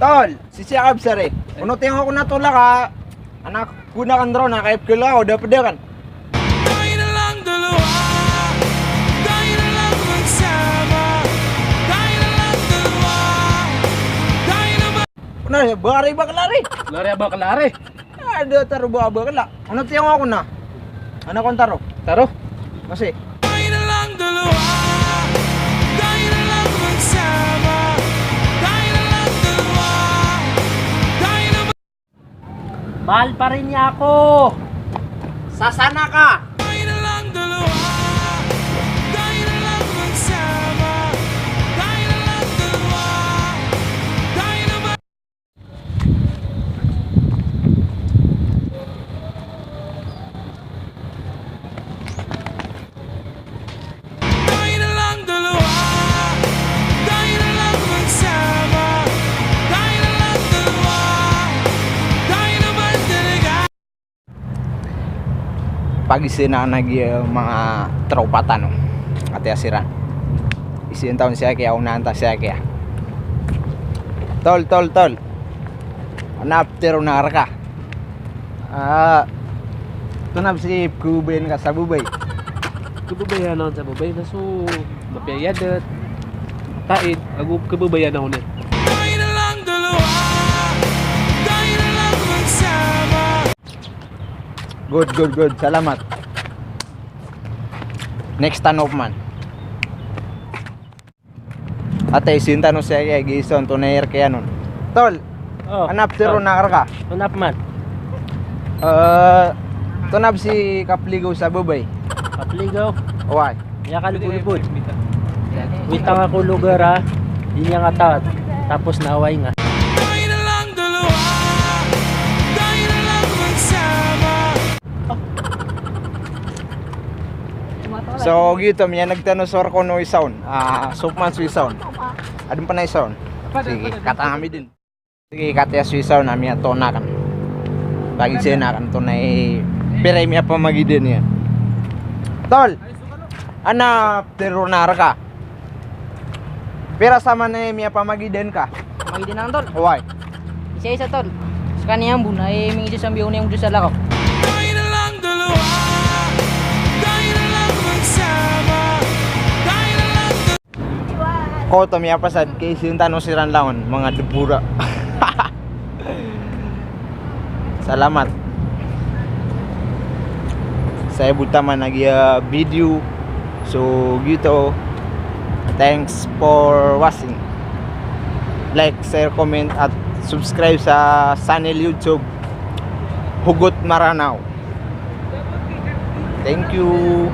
Tol, sisiyakab sari. Uno tingin ako na tula ka. Anak, kuna kan draw, nakaip ko lang ako, dapat kan. Tayo na lang dalawa, tayo na lang magsama, tayo na lang dalawa, tayo na Una, bakari baklari. Lari ba kalari? Ada taro bakla. Ano tingin ako na? Ano kong taro? Taro. Kasi, tayo na lang dalawa, tayo na lang magsama, tayo na lang dalawa, tayo na Mahal pa rin niya ako. sasana ka. tayo na lang dalawa, tayo na lang magsama, tayo na lang dalawa, tayo na tayo na lang dalawa, tayo na lang magsama, tayo na lang dalawa, tayo naman talaga. Pag-isin na mga tropa tanong. Ate asiran. Isin taon siya kaya unahan ta siya kaya. Tol. Anap tero na arka. Tunab si kuben ka sa bubay. Kababayan ako sa babay na so mapiyadat. Taid, ako kababayan ako na. Tayo na lang dalawa, tayo na lang magsama. Good. Salamat. Next tanong man. Ate isin tanong siya kaya gison tunayer kaya nun. Tol, Oh, anap tero na arka. Hanap man. Tunab si kapligo sa bubay. Papligaw. Why? Niya ka lubod. Witang ako lugar ha. Di niya nga tawad. Tapos naaway nga. Tayo na lang dalawa, tayo na lang magsama. So gito miya nagtanong sa ko no isaon. Sukman sa isaon. Adun pa na isaon. Sige, katami din. Sige, katya sa isaon na miya tona kan. Bagi siya na kan to na piray miya pamagidin yan. Tol, ana terunar ka. Pira sama na miya pamagidin ka. Magiging na tol. Why? Isa-isa tol. Sa kaniyang buna ay mingi sa sambiyo na yung sa lakaw. Tayo na lang dalawa, tayo na lang magsama, tayo na lang Ko to miya pasad kay sinta no siran laon mga debura. Salamat. Saya buta man lagi video. So gitu. Thanks for watching. Like, share, comment at subscribe sa channel YouTube Hugot Maranao. Thank you.